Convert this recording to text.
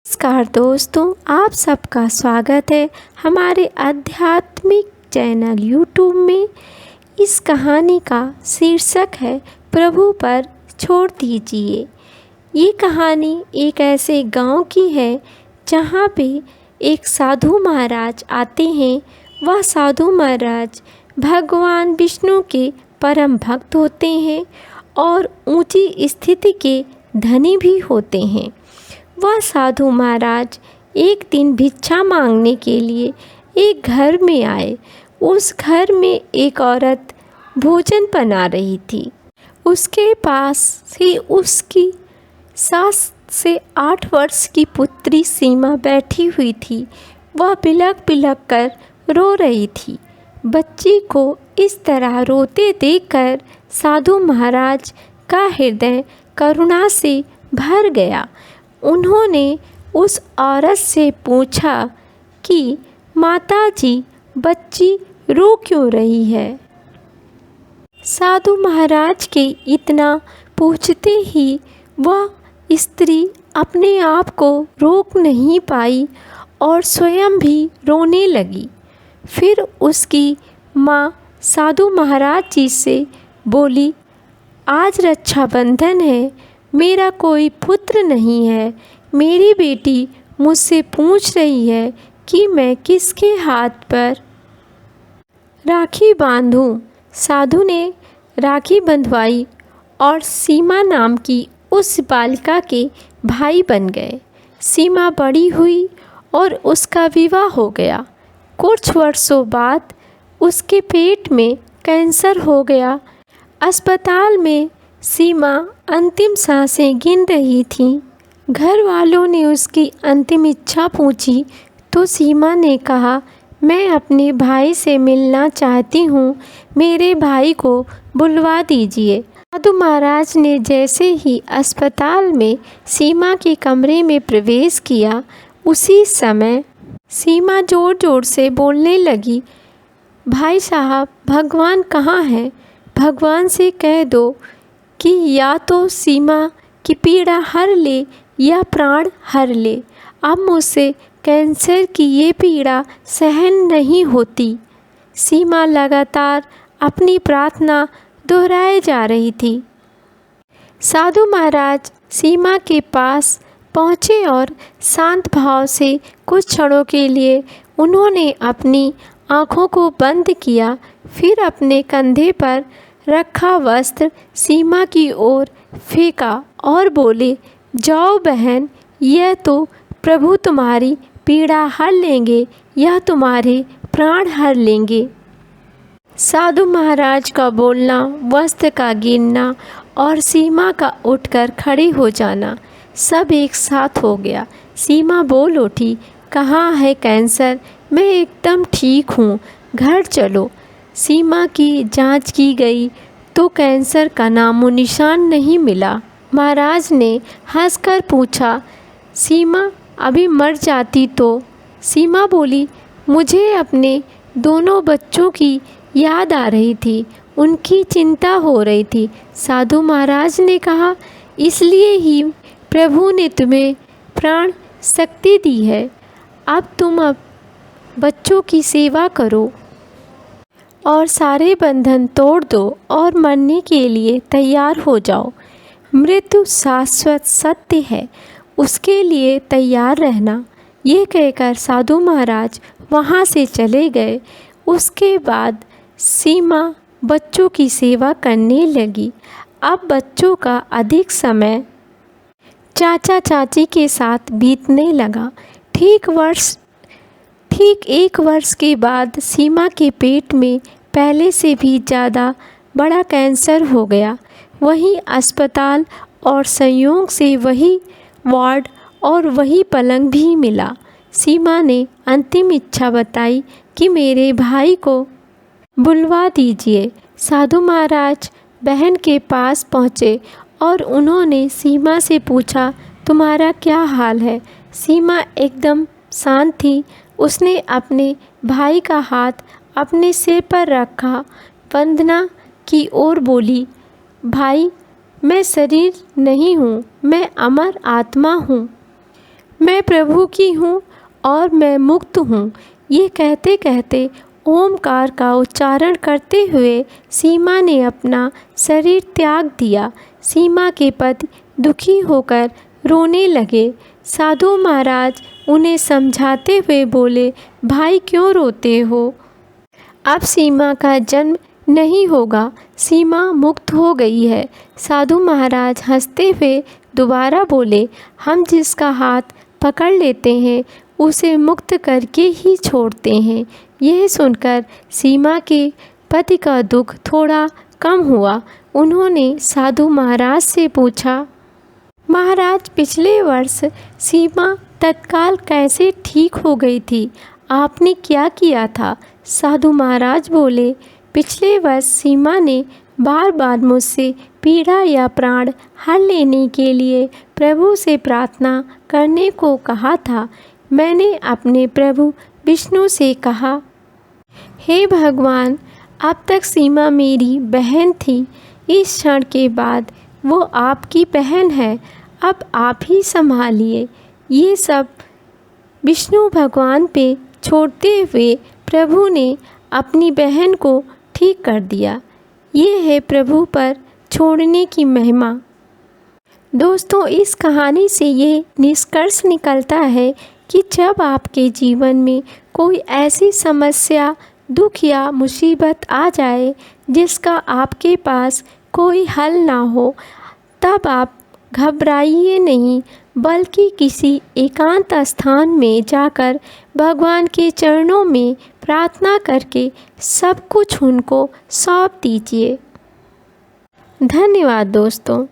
नमस्कार दोस्तों, आप सबका स्वागत है हमारे आध्यात्मिक चैनल यूट्यूब में। इस कहानी का शीर्षक है प्रभु पर छोड़ दीजिए। ये कहानी एक ऐसे गांव की है जहां पे एक साधु महाराज आते हैं। वह साधु महाराज भगवान विष्णु के परम भक्त होते हैं और ऊंची स्थिति के धनी भी होते हैं। वह साधु महाराज एक दिन भिक्षा मांगने के लिए एक घर में आए। उस घर में एक औरत भोजन बना रही थी। उसके पास ही उसकी 7 से 8 वर्ष की पुत्री सीमा बैठी हुई थी। वह बिलख बिलख कर रो रही थी। बच्ची को इस तरह रोते देखकर साधु महाराज का हृदय करुणा से भर गया। उन्होंने उस औरत से पूछा कि माता जी, बच्ची रो क्यों रही है। साधु महाराज के इतना पूछते ही वह स्त्री अपने आप को रोक नहीं पाई और स्वयं भी रोने लगी। फिर उसकी माँ साधु महाराज जी से बोली, आज रक्षाबंधन है, मेरा कोई पुत्र नहीं है। मेरी बेटी मुझसे पूछ रही है कि मैं किसके हाथ पर राखी बांधूं। साधु ने राखी बंधवाई और सीमा नाम की उस बालिका के भाई बन गए। सीमा बड़ी हुई और उसका विवाह हो गया। कुछ वर्षों बाद उसके पेट में कैंसर हो गया। अस्पताल में सीमा अंतिम सांसें गिन रही थी। घर वालों ने उसकी अंतिम इच्छा पूछी तो सीमा ने कहा, मैं अपने भाई से मिलना चाहती हूँ, मेरे भाई को बुलवा दीजिए। साधु महाराज ने जैसे ही अस्पताल में सीमा के कमरे में प्रवेश किया, उसी समय सीमा ज़ोर ज़ोर से बोलने लगी, भाई साहब, भगवान कहाँ है? भगवान से कह दो कि या तो सीमा की पीड़ा हर ले या प्राण हर ले। अब मुझसे कैंसर की ये पीड़ा सहन नहीं होती। सीमा लगातार अपनी प्रार्थना दोहराए जा रही थी। साधु महाराज सीमा के पास पहुँचे और शांत भाव से कुछ क्षणों के लिए उन्होंने अपनी आँखों को बंद किया। फिर अपने कंधे पर रखा वस्त्र सीमा की ओर फेंका और बोले, जाओ बहन, यह तो प्रभु तुम्हारी पीड़ा हर लेंगे या तुम्हारे प्राण हर लेंगे। साधु महाराज का बोलना, वस्त्र का गिरना और सीमा का उठकर खड़ी हो जाना सब एक साथ हो गया। सीमा बोल उठी, कहाँ है कैंसर? मैं एकदम ठीक हूँ, घर चलो। सीमा की जांच की गई तो कैंसर का नामो निशान नहीं मिला। महाराज ने हंसकर पूछा, सीमा अभी मर जाती तो? सीमा बोली, मुझे अपने दोनों बच्चों की याद आ रही थी, उनकी चिंता हो रही थी। साधु महाराज ने कहा, इसलिए ही प्रभु ने तुम्हें प्राण शक्ति दी है। अब तुम बच्चों की सेवा करो और सारे बंधन तोड़ दो और मरने के लिए तैयार हो जाओ। मृत्यु शाश्वत सत्य है, उसके लिए तैयार रहना। ये कहकर साधु महाराज वहाँ से चले गए। उसके बाद सीमा बच्चों की सेवा करने लगी। अब बच्चों का अधिक समय चाचा चाची के साथ बीतने लगा। ठीक 1 वर्ष के बाद सीमा के पेट में पहले से भी ज़्यादा बड़ा कैंसर हो गया। वही अस्पताल और संयोग से वही वार्ड और वही पलंग भी मिला। सीमा ने अंतिम इच्छा बताई कि मेरे भाई को बुलवा दीजिए। साधु महाराज बहन के पास पहुँचे और उन्होंने सीमा से पूछा, तुम्हारा क्या हाल है? सीमा एकदम शांत थी। उसने अपने भाई का हाथ अपने सिर पर रखा, वंदना की ओर बोली, भाई, मैं शरीर नहीं हूँ, मैं अमर आत्मा हूँ। मैं प्रभु की हूँ और मैं मुक्त हूँ। ये कहते कहते ओमकार का उच्चारण करते हुए सीमा ने अपना शरीर त्याग दिया। सीमा के पति दुखी होकर रोने लगे। साधु महाराज उन्हें समझाते हुए बोले, भाई क्यों रोते हो? अब सीमा का जन्म नहीं होगा, सीमा मुक्त हो गई है। साधु महाराज हंसते हुए दोबारा बोले, हम जिसका हाथ पकड़ लेते हैं उसे मुक्त करके ही छोड़ते हैं। यह सुनकर सीमा के पति का दुख थोड़ा कम हुआ। उन्होंने साधु महाराज से पूछा, महाराज पिछले वर्ष सीमा तत्काल कैसे ठीक हो गई थी? आपने क्या किया था? साधु महाराज बोले, पिछले वर्ष सीमा ने बार बार मुझसे पीड़ा या प्राण हर लेने के लिए प्रभु से प्रार्थना करने को कहा था। मैंने अपने प्रभु विष्णु से कहा, हे भगवान, अब तक सीमा मेरी बहन थी, इस क्षण के बाद वो आपकी बहन है, अब आप ही संभालिए। ये सब विष्णु भगवान पे छोड़ते हुए प्रभु ने अपनी बहन को ठीक कर दिया। ये है प्रभु पर छोड़ने की महिमा। दोस्तों, इस कहानी से ये निष्कर्ष निकलता है कि जब आपके जीवन में कोई ऐसी समस्या, दुख या मुसीबत आ जाए जिसका आपके पास कोई हल ना हो, तब आप घबराइए नहीं, बल्कि किसी एकांत स्थान में जाकर भगवान के चरणों में प्रार्थना करके सब कुछ उनको सौंप दीजिए। धन्यवाद दोस्तों।